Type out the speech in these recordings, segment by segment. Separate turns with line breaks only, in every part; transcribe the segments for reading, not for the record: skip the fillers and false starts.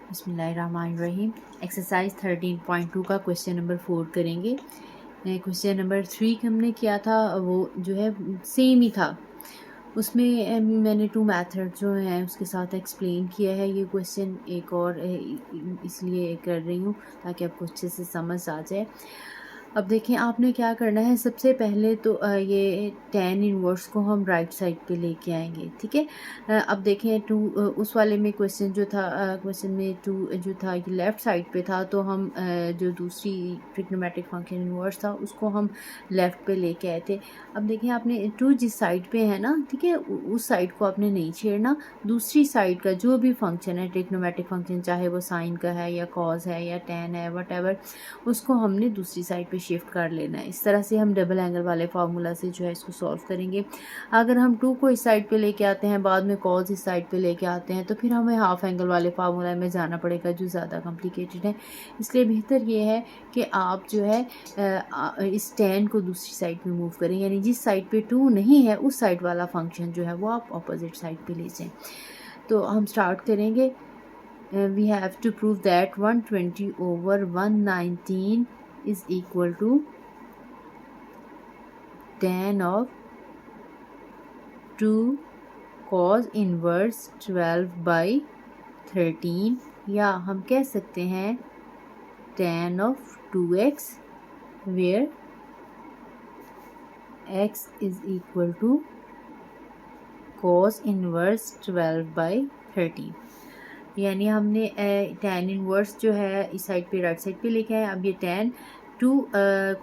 बिस्मिल्लाहिर्रहमानिर्रहीम। एक्सरसाइज 13.2 का question number 4 करेंगे। क्वेश्चन नंबर 3 हमने किया था, वो जो है सेम ही था। उसमें मैंने 2 मेथड जो हैं उसके साथ एक्सप्लेन किया है। ये क्वेश्चन एक और इसलिए कर रही हूँ ताकि आपको अच्छे से समझ आ जाए। अब देखें, आपने क्या करना है। सबसे पहले तो ये tan इनवर्स को हम राइट साइड पे लेके आएंगे, ठीक है। अब देखें उस वाले में क्वेश्चन जो था, क्वेश्चन में 2 जो था ये लेफ़्ट साइड पे था, तो हम जो दूसरी ट्रिग्नोमेट्रिक फंक्शन इनवर्स था उसको हम लेफ़्ट पे लेके आए थे। अब देखें, आपने 2 जिस साइड पे है ना, ठीक है, उस साइड को आपने नहीं छेड़ना। दूसरी साइड का जो भी फंक्शन है ट्रिग्नोमेट्रिक फंक्शन, चाहे वो साइन का है या कॉस है या tan है, वट उसको हमने दूसरी साइड पे शिफ्ट कर लेना है। इस तरह से हम डबल एंगल वाले फार्मूला से जो है इसको सॉल्व करेंगे। अगर हम 2 को इस साइड पे लेके आते हैं, बाद में कॉस इस साइड पे लेके आते हैं, तो फिर हमें हाफ एंगल वाले फार्मूला में जाना पड़ेगा जो ज़्यादा कॉम्प्लिकेटेड है। इसलिए बेहतर ये है कि आप जो है इस tan को दूसरी साइड में मूव करें, यानी जिस साइड पे 2 नहीं है उस साइड वाला फंक्शन जो है वो आप अपोजिट साइड पे ले जाएं। तो हम स्टार्ट करेंगे। We have to prove that 120 over 119 is equal to tan of 2 cos inverse 12 by 13, या हम कह सकते हैं tan of 2x where x is equal to cos inverse 12 by 13। यानी हमने tan इनवर्स जो है इस साइड पे राइट साइड पे लेके आए। अब ये tan 2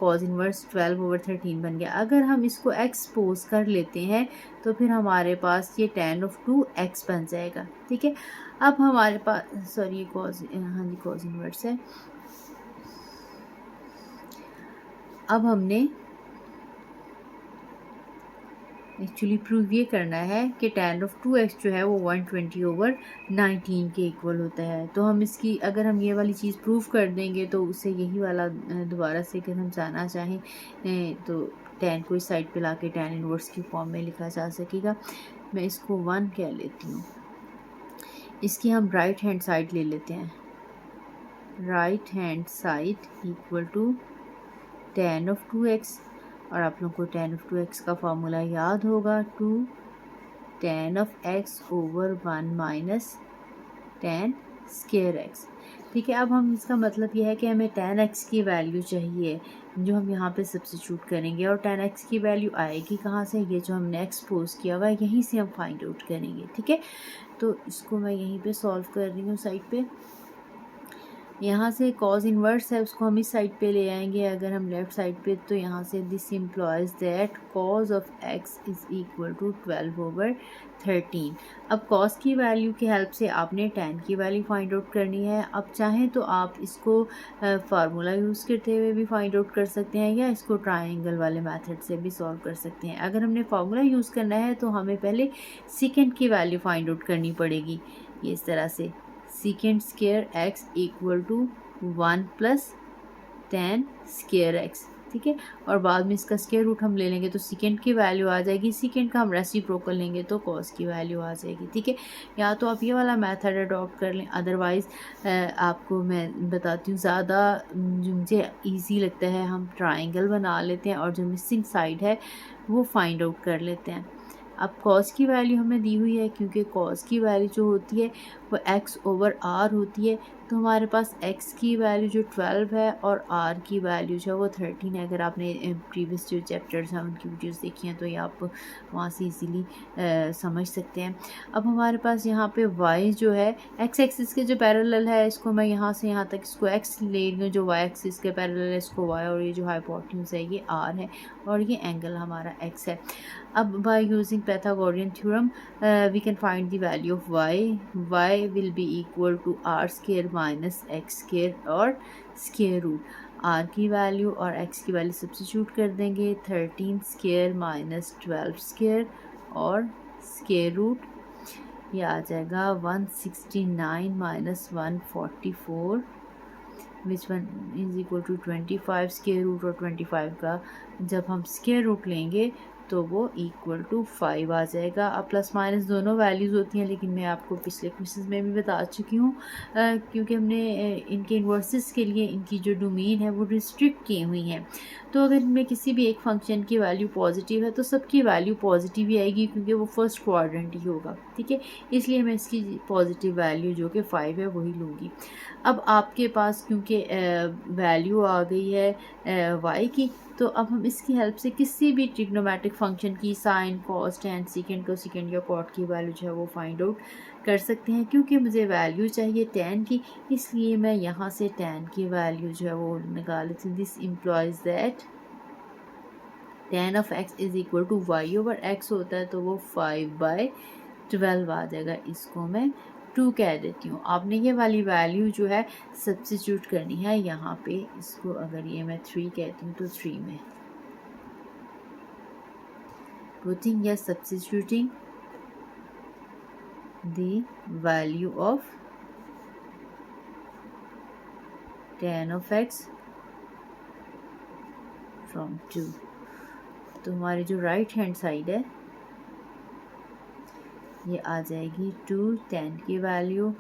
cos इनवर्स 12 over 13 बन गया। अगर हम इसको एक्सपोज कर लेते हैं तो फिर हमारे पास ये tan of 2x बन जाएगा, ठीक है। अब हमारे पास सॉरी ये हाँ जी cos इनवर्स है। अब हमने एक्चुअली प्रूव ये करना है कि tan of 2x जो है वो 120 over 19 के इक्वल होता है। तो हम इसकी अगर हम ये वाली चीज़ प्रूव कर देंगे तो उससे यही वाला दोबारा से अगर हम जाना चाहें तो tan को इस साइड पे ला के tan इनवर्स की फॉर्म में लिखा जा सकेगा। मैं इसको 1 कह लेती हूँ। इसकी हम राइट हैंड साइड ले लेते हैं। Right hand side equal to tan of 2x, और आप लोगों को tan of 2x का फार्मूला याद होगा, 2 tan of x over 1 minus tan square x, ठीक है। अब हम इसका मतलब यह है कि हमें tan x की वैल्यू चाहिए जो हम यहाँ पे सब्स्टिट्यूट करेंगे, और tan x की वैल्यू आएगी कहाँ से, ये जो हमने एक्सपोज किया हुआ है यहीं से हम फाइंड आउट करेंगे, ठीक है। तो इसको मैं यहीं पे सॉल्व कर रही हूँ साइड पे। यहाँ से cos इनवर्स है उसको हम इस साइड पे ले आएंगे। अगर हम लेफ़्ट साइड पे, तो यहाँ से this implies that cos of x is equal to 12 over 13। अब cos की वैल्यू की हेल्प से आपने tan की वैल्यू फाइंड आउट करनी है। अब चाहें तो आप इसको फार्मूला यूज़ करते हुए भी फाइंड आउट कर सकते हैं, या इसको ट्रायंगल वाले मेथड से भी सॉल्व कर सकते हैं। अगर हमने फार्मूला यूज़ करना है तो हमें पहले सेकेंड की वैल्यू फाइंड आउट करनी पड़ेगी। ये इस तरह से secant square x equal to 1 plus tan square x, ठीक है। और बाद में इसका स्केयर रूट हम ले लेंगे तो सेकेंड की वैल्यू आ जाएगी। सेकेंड का हम रेसिप्रोकल लेंगे तो cos की वैल्यू आ जाएगी, ठीक है। या तो आप ये वाला मेथड अडॉप्ट कर लें, अदरवाइज़ आपको मैं बताती हूँ ज़्यादा जो मुझे ईजी लगता है, हम ट्राइंगल बना लेते हैं और जो मिसिंग साइड है वो फाइंड आउट कर लेते हैं। अब cos की वैल्यू हमें दी हुई है, क्योंकि cos की वैल्यू जो होती है वो x ओवर r होती है, तो हमारे पास x की वैल्यू जो 12 है और r की वैल्यू जो है वो 13 है। अगर आपने प्रीवियस जो चैप्टर्स हैं उनकी वीडियोस देखी हैं तो ये आप वहाँ से इजीली समझ सकते हैं। अब हमारे पास यहाँ पे y जो है x एक्सिस के जो पैरेलल है, इसको मैं यहाँ से यहाँ तक इसको x ले रही हूँ, जो y एक्सिस के पैरेलल है इसको y, और ये जो हाइपोटेन्यूज है ये r है, और ये एंगल हमारा x है। अब by using Pythagorean theorem we can find the value of y. y will be equal to r square minus x square और square root। r की वैल्यू और x की वैल्यू सब्स्टिट्यूट कर देंगे, 13 स्केयर माइनस 12 स्केयर और स्केयर रूट, ये आ जाएगा 169 minus 144 which one is equal to 25 square root, और 25 का जब हम स्केयर रूट लेंगे तो वो इक्वल टू 5 आ जाएगा। अब प्लस माइनस दोनों वैल्यूज़ होती हैं, लेकिन मैं आपको पिछले क्वेश्चन में भी बता चुकी हूँ, क्योंकि हमने इनके इन्वर्सेस के लिए इनकी जो डोमेन है वो रिस्ट्रिक्ट की हुई हैं। तो अगर इनमें किसी भी एक फंक्शन की वैल्यू पॉजिटिव है तो सबकी वैल्यू पॉजिटिव ही आएगी, क्योंकि वो फर्स्ट क्वाड्रेंट ही होगा, ठीक है। इसलिए मैं इसकी पॉजिटिव वैल्यू जो कि 5 है वही लूँगी। अब आपके पास क्योंकि वैल्यू आ गई है वाई की, तो अब हम इसकी हेल्प से किसी भी ट्रिग्नोमेट्रिक फंक्शन की sine, cos, tan, secant, cosecant या कॉट की वैल्यू जो है वो फाइंड आउट कर सकते हैं। क्योंकि मुझे वैल्यू चाहिए टेन की, इसलिए मैं यहाँ से टेन की वैल्यू जो है वो निकाल लेती हूँ। This implies that tan of x is equal to y over x होता है, तो वो 5/12 आ जाएगा। इसको मैं 2 कह देती हूँ। आपने ये वाली वैल्यू जो है सब्स्टिट्यूट करनी है यहाँ पे। इसको अगर ये मैं 3 कहती हूँ तो 3 में पुटिंग या substituting the value of tan of x from 2, तो हमारी जो राइट हैंड साइड है ये आ जाएगी 2 tan की वैल्यू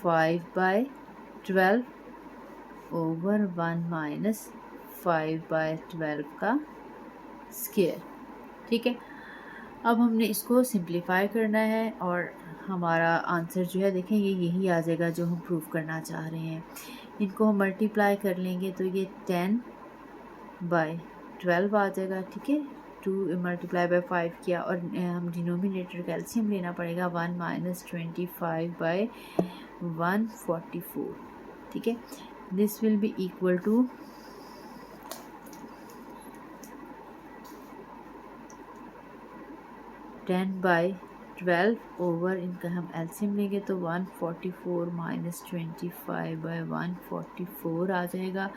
5/12 ओवर 1 माइनस 5/12 का स्क्वायर, ठीक है। अब हमने इसको सिंप्लीफाई करना है और हमारा आंसर जो है देखें ये यही आ जाएगा जो हम प्रूव करना चाह रहे हैं। इनको हम मल्टीप्लाई कर लेंगे तो ये 10/12 आ जाएगा, ठीक है। 2 मल्टीप्लाई बाय 5 किया और हम डिनोमिनेटर का एलसीएम लेना पड़ेगा। 1 माइनस 25/144, ठीक है। This will be equal to 10/12 over इनका हम एलसीएम लेंगे तो 144 माइनस 25/144 आ जाएगा।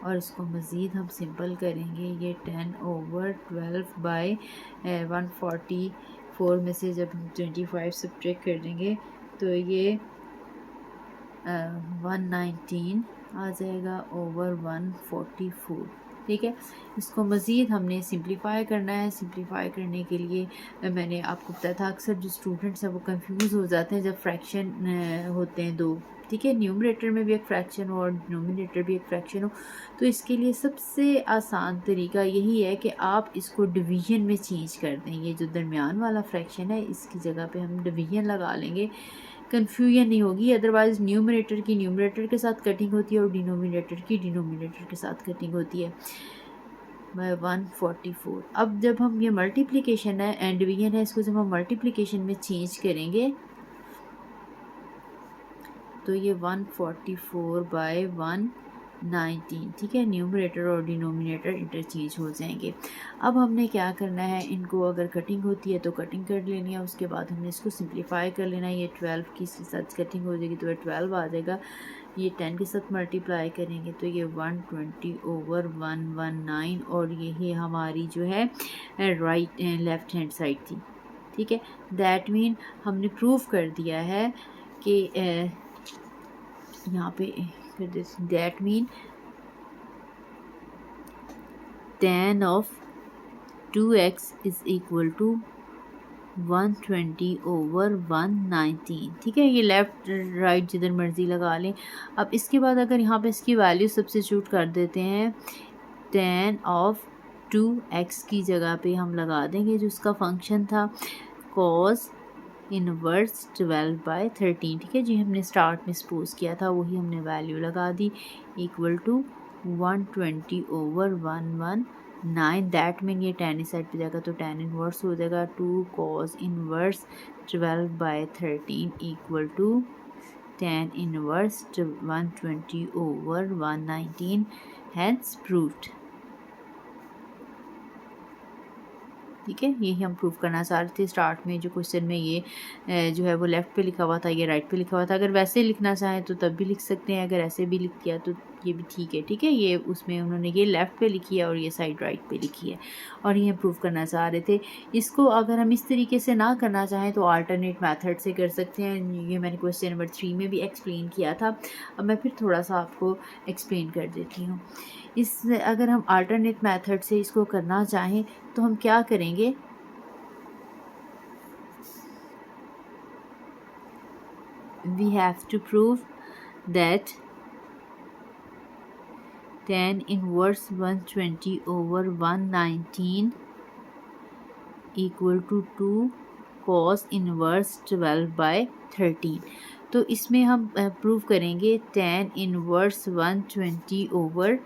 और इसको मज़ीद हम सिंपल करेंगे, ये 10/12/144 में से जब हम 25 सब्ट्रैक्ट कर देंगे तो ये 119 आ जाएगा ओवर 144, ठीक है। इसको मज़ीद हमने सिंप्लीफाई करना है। सिंप्लीफाई करने के लिए मैंने आपको बताया था अक्सर जो स्टूडेंट्स हैं वो कंफ्यूज हो जाते हैं जब फ्रैक्शन होते हैं दो, ठीक है। न्यूमरेटर में भी एक फ्रैक्शन हो और डिनोमिनेटर भी एक फ्रैक्शन हो, तो इसके लिए सबसे आसान तरीका यही है कि आप इसको डिवीज़न में चेंज कर दें। ये जो दरमियान वाला फ्रैक्शन है इसकी जगह पे हम डिवीज़न लगा लेंगे, कन्फ्यूजन नहीं होगी। अदरवाइज़ न्यूमरेटर की न्यूमरेटर के साथ कटिंग होती है और डिनोमिनेटर की डिनोमिनेटर के साथ कटिंग होती है बाय 144। अब जब हम ये मल्टीप्लिकेशन है एंड डिवीजन है, इसको जब हम मल्टीप्लिकेशन में चेंज करेंगे तो ये 144/119, ठीक है। न्यूमरेटर और डिनोमिनेटर इंटरचेंज हो जाएंगे। अब हमने क्या करना है, इनको अगर कटिंग होती है तो कटिंग कर लेनी है, उसके बाद हमने इसको सिंप्लीफाई कर लेना है। ये 12 की साथ कटिंग हो जाएगी तो ये 12 आ जाएगा। ये 10 के साथ मल्टीप्लाई करेंगे तो ये 120/119 और यही हमारी जो है राइट लेफ्ट हैंड साइड थी, ठीक है। दैट मीन हमने प्रूव कर दिया है कि यहाँ पे that mean tan of 2x is equal to 120/119, ठीक है। ये लेफ़्ट राइट जिधर मर्ज़ी लगा लें। अब इसके बाद अगर यहाँ पे इसकी वैल्यू सब्स्टिट्यूट कर देते हैं, tan of 2x की जगह पे हम लगा देंगे जो उसका फंक्शन था cos इनवर्स 12/13, ठीक है जी। हमने स्टार्ट में सपोज किया था वही हमने वैल्यू लगा दी, इक्वल टू 120/119। दैट मीन ये tan इस साइड पे जाएगा तो tan इनवर्स हो जाएगा 2 cos inverse 12/13 equal to tan inverse 120/119, hence proved, ठीक है। यही हम प्रूव करना चाह रहे थे। स्टार्ट में जो क्वेश्चन में ये जो है वो लेफ़्ट पे लिखा हुआ था, ये राइट पे लिखा हुआ था। अगर वैसे लिखना चाहें तो तब भी लिख सकते हैं, अगर ऐसे भी लिख दिया तो ये भी ठीक है। ठीक है, ये उसमें उन्होंने ये लेफ़्ट पे लिखी है और ये साइड राइट पे लिखी है, और ये प्रूव करना चाह रहे थे। इसको अगर हम इस तरीके से ना करना चाहें तो अल्टरनेट मेथड से कर सकते हैं। ये मैंने क्वेश्चन नंबर 3 में भी एक्सप्लेन किया था। अब मैं फिर थोड़ा सा आपको एक्सप्लेन कर देती हूँ। अगर हम अल्टरनेट मेथड से इसको करना चाहें तो हम क्या करेंगे, we have to prove that tan inverse 120 over 119 equal to 2 cos inverse 12 by 13। तो इसमें हम प्रूव करेंगे tan inverse 120 over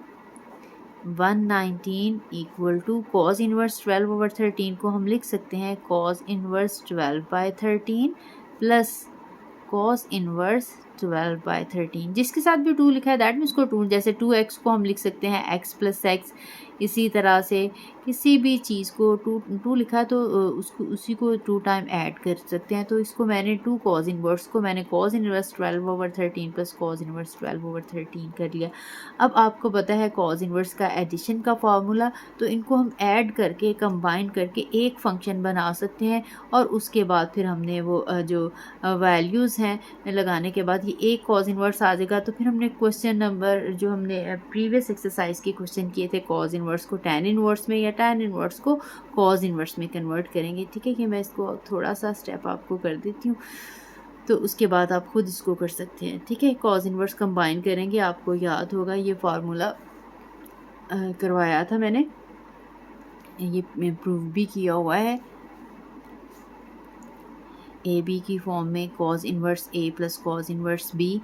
119 equal to cos inverse 12 over 13 को हम लिख सकते हैं cos inverse 12 by 13 plus cos inverse 12 by 13, जिसके साथ भी 2 लिखा है दैट मीन्स को 2, जैसे 2x को हम लिख सकते हैं x प्लस एक्स। इसी तरह से किसी भी चीज़ को 2 लिखा है तो उसको उसी को 2 टाइम ऐड कर सकते हैं। तो इसको मैंने 2 cos इनवर्स को मैंने cos inverse 12 over 13 plus cos inverse 12 over 13 कर लिया। अब आपको पता है cos इनवर्स का एडिशन का फार्मूला, तो इनको हम ऐड करके कंबाइन करके एक फंक्शन बना सकते हैं, और उसके बाद फिर हमने वो जो वैल्यूज़ हैं लगाने के बाद ये एक cos इनवर्स आ जाएगा। तो फिर हमने क्वेश्चन नंबर जो हमने प्रीवियस एक्सरसाइज के क्वेश्चन किए थे cos इनवर्स को tan इनवर्स में या tan इनवर्स को cos इनवर्स में कन्वर्ट करेंगे। ठीक है, कि मैं इसको थोड़ा सा स्टेप आपको कर देती हूँ, तो उसके बाद आप खुद इसको कर सकते हैं। ठीक है, cos इनवर्स कंबाइन करेंगे, आपको याद होगा ये फार्मूला करवाया था मैंने, ये प्रूव भी किया हुआ है। ए बी की फॉर्म में cos इनवर्स A plus cos inverse B,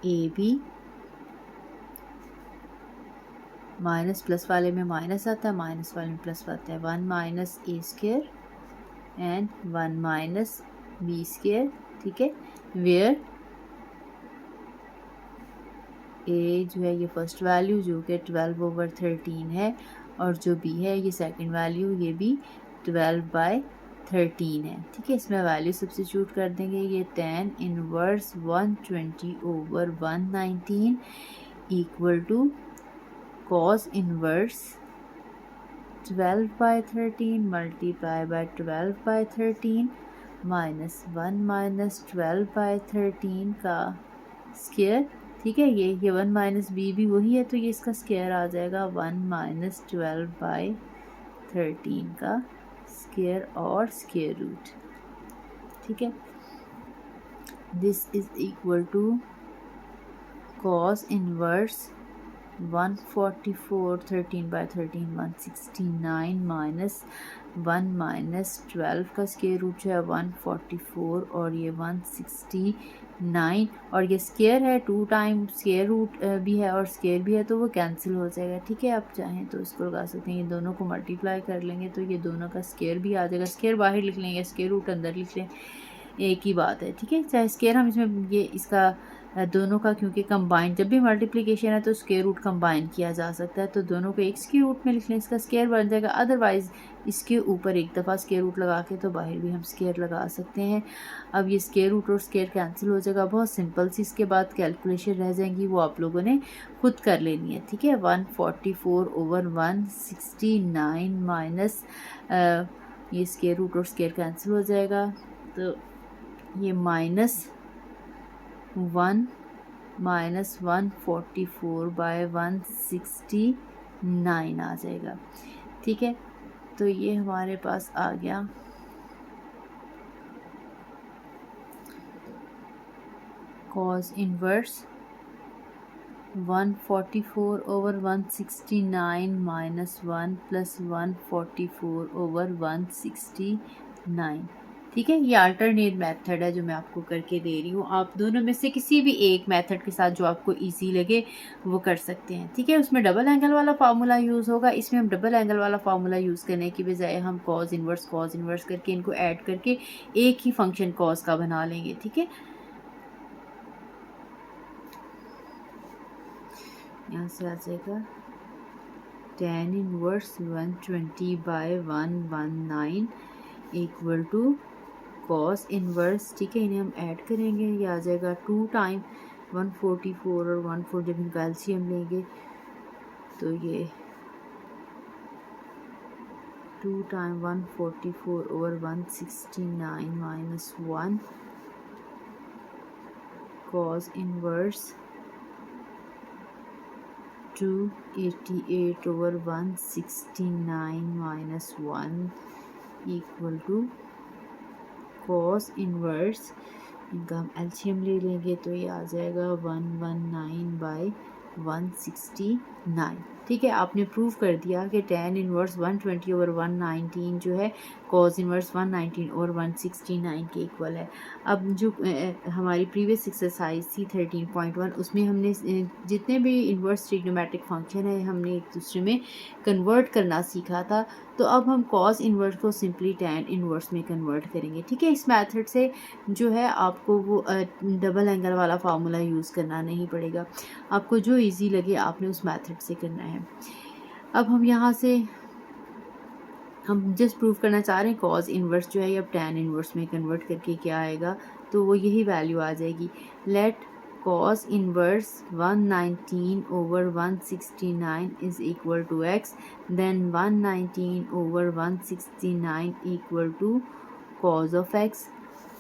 A B minus plus वाले में माइनस आता है, माइनस वाले में प्लस आता है, 1 minus A square and 1 minus B square. ठीक है, वेयर ए जो है ये फर्स्ट वैल्यू जो कि 12 ओवर 13 है, और जो बी है ये सेकंड वैल्यू, ये भी 12 बाय 13 है। ठीक है, इसमें वैल्यू सब्स्टिट्यूट कर देंगे। ये tan inverse 120 over 119 equal to cos inverse 12 by 13 multiply by 12 by 13 minus 1 minus 12 by 13 का स्क्वायर। ठीक है, ये 1 माइनस बी भी वही है, तो ये इसका स्क्वायर आ जाएगा 1 माइनस 12 बाई 13 का स्क्वायर और स्क्वायर रूट। ठीक है, this is equal to cos inverse 144 13 by 13 169 minus 1 minus 12 का स्क्वायर रूट जो है 144 और ये 169, और ये स्क्वायर है 2 टाइम स्क्वायर रूट भी है और स्क्वायर भी है, तो वो कैंसिल हो जाएगा। ठीक है, आप चाहें तो इसको लगा सकते हैं, ये दोनों को मल्टीप्लाई कर लेंगे तो ये दोनों का स्क्वायर भी आ जाएगा। स्क्वायर बाहर लिख लेंगे, स्क्वायर रूट अंदर लिख लें, एक ही बात है। ठीक है, चाहे स्क्वायर हम इसमें ये इसका दोनों का, क्योंकि कंबाइन जब भी मल्टीप्लिकेशन है तो स्क्वायर रूट कंबाइन किया जा सकता है, तो दोनों को एक स्क्वायर रूट में लिख लें, इसका स्क्वायर बन जाएगा। अदरवाइज़ इसके ऊपर एक दफ़ा स्क्वायर रूट लगा के तो बाहर भी हम स्क्वायर लगा सकते हैं। अब ये स्क्वायर रूट और स्क्वायर कैंसिल हो जाएगा, बहुत सिंपल सी इसके बाद कैलकुलेशन रह जाएंगी, वो आप लोगों ने खुद कर लेनी है। ठीक है, 144 ओवर 169 माइनस ये स्क्वायर रूट और स्क्वायर कैंसिल हो जाएगा, तो ये माइनस 1 माइनस 144 बाय 169 आ जाएगा। ठीक है, तो ये हमारे पास आ गया cos inverse 144 over 169 minus 1 plus 144 over 169। ठीक है, ये अल्टरनेट मेथड है जो मैं आपको करके दे रही हूँ। आप दोनों में से किसी भी एक मेथड के साथ जो आपको इजी लगे वो कर सकते हैं। ठीक है, उसमें डबल एंगल वाला फार्मूला यूज़ होगा, इसमें हम डबल एंगल वाला फार्मूला यूज़ करने की बजाय हम cos इनवर्स करके इनको ऐड करके एक ही फंक्शन cos का बना लेंगे। ठीक है, यहाँ से आ जाएगा tan inverse 120 by 119 equal to cos inverse, ठीक है, इन्हें हम ऐड करेंगे, ये आ जाएगा 2 टाइम 144 और 14 जब इनका एलसीएम लेंगे तो ये 2 time 144 over 169 minus 1 cos inverse 288 over 169 minus 1 equal to cos inverse, इनका हम एलसीएम ले लेंगे तो ये आ जाएगा 119 बाई 169, ठीक है। आपने प्रूव कर दिया कि tan इनवर्स 120 ओवर 119 जो है cos इनवर्स 119 ओवर 169 के इक्वल है। अब जो हमारी प्रीवियस एक्सरसाइज थी 13.1 उसमें हमने जितने भी इनवर्स ट्रिग्नोमेट्रिक फंक्शन है हमने एक दूसरे में कन्वर्ट करना सीखा था, तो अब हम cos इनवर्स को सिंपली tan इनवर्स में कन्वर्ट करेंगे, ठीक है। इस मेथड से जो है आपको वो डबल एंगल वाला फार्मूला यूज़ करना नहीं पड़ेगा, आपको जो इजी लगे आपने उस मेथड से करना है। अब हम यहाँ से हम जस्ट प्रूव करना चाह रहे हैं cos इनवर्स जो है अब tan इनवर्स में कन्वर्ट करके क्या आएगा, तो वो यही वैल्यू आ जाएगी। Let cos inverse 119 over 169 is equal to x, then 119 over 169 equal to cos of x,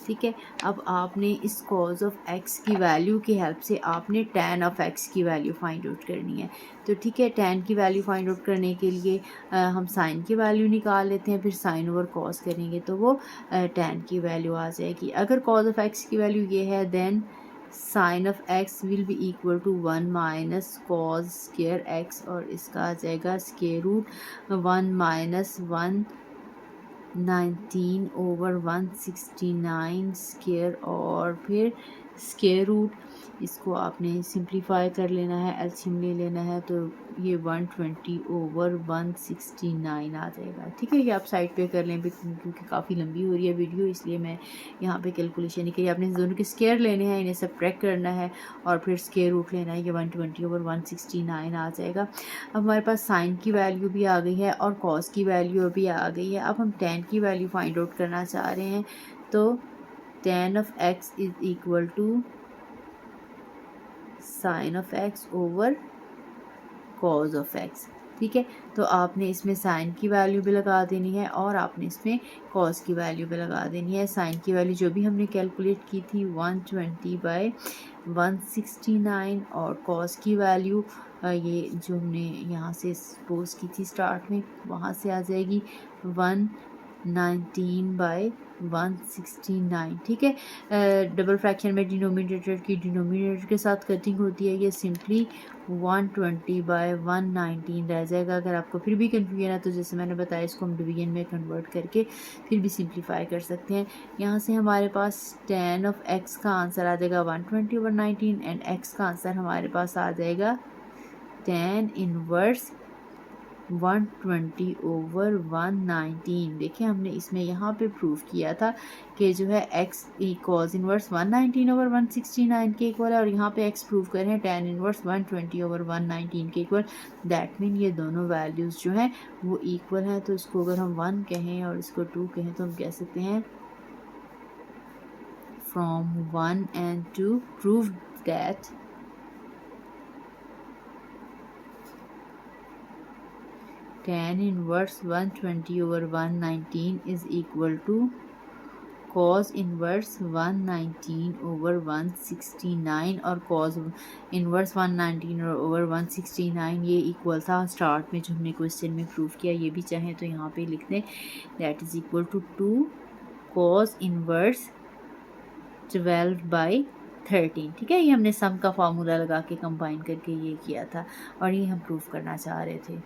ठीक है। अब आपने इस cos ऑफ x की वैल्यू की हेल्प से आपने tan ऑफ x की वैल्यू फाइंड आउट करनी है, तो ठीक है। tan की वैल्यू फाइंड आउट करने के लिए हम sin की वैल्यू निकाल लेते हैं, फिर sin ओवर cos करेंगे तो वो tan की वैल्यू आ जाएगी। अगर cos ऑफ x की वैल्यू ये है then sin of x will be equal to 1 minus cos square x, और इसका आ जाएगा square root 1 minus 119 over 169 square और फिर स्क्वायर रूट, इसको आपने सिंप्लीफाई कर लेना है, एलसीएम ले लेना है, तो ये 120 ओवर 169 आ जाएगा, ठीक है। ये आप साइड पे कर लें क्योंकि काफ़ी लंबी हो रही है वीडियो, इसलिए मैं यहाँ पे कैलकुलेशन नहीं करी। आपने दोनों के स्क्वायर लेने हैं, इन्हें सब्ट्रैक्ट करना है और फिर स्क्वायर रूट लेना है, ये 120 ओवर 169 आ जाएगा। अब हमारे पास साइन की वैल्यू भी आ गई है और कॉस की वैल्यू भी आ गई है। अब हम tan की वैल्यू फाइंड आउट करना चाह रहे हैं, तो tan of x is equal to sine of x over cos of x, ठीक है। तो आपने इसमें साइन की वैल्यू भी लगा देनी है और आपने इसमें cos की वैल्यू भी लगा देनी है। साइन की वैल्यू जो भी हमने कैलकुलेट की थी 120 बाई 169 और cos की वैल्यू ये जो हमने यहाँ से सपोज की थी स्टार्ट में वहाँ से आ जाएगी 119 बाई 169, ठीक है। डबल फ्रैक्शन में डिनोमिनेटर की डिनोमिनेटर के साथ कटिंग होती है, ये सिंपली 120 बाई 119 रह जाएगा। अगर आपको फिर भी कन्फ्यूजन है तो जैसे मैंने बताया इसको हम डिवीजन में कन्वर्ट करके फिर भी सिंप्लीफाई कर सकते हैं। यहाँ से हमारे पास tan ऑफ x का आंसर आ जाएगा 120 ओवर 19 एंड x का आंसर हमारे पास आ जाएगा tan इनवर्स 120 ओवर 119। देखिए हमने इसमें यहाँ पे प्रूफ किया था कि जो है x cos इनवर्स 119 ओवर 169 के इक्वल है और यहाँ पे x प्रूफ करें tan इनवर्स 120 ओवर 119 के इक्वल। दैट मीन ये दोनों वैल्यूज़ जो हैं वो इक्वल हैं, तो इसको अगर हम 1 कहें और इसको 2 कहें तो हम कह सकते हैं from 1 and 2 prove that tan inverse 120 over 119 is equal to cos inverse 119 over 169 और cos इनवर्स 119 ओवर 169 ये इक्वल था स्टार्ट में जो हमने क्वेश्चन में प्रूव किया। ये भी चाहें तो यहाँ पे लिख दें that is equal to 2 cos inverse 12 by 13, ठीक है। ये हमने सम का फार्मूला लगा के कंबाइन करके ये किया था और ये हम प्रूव करना चाह रहे थे।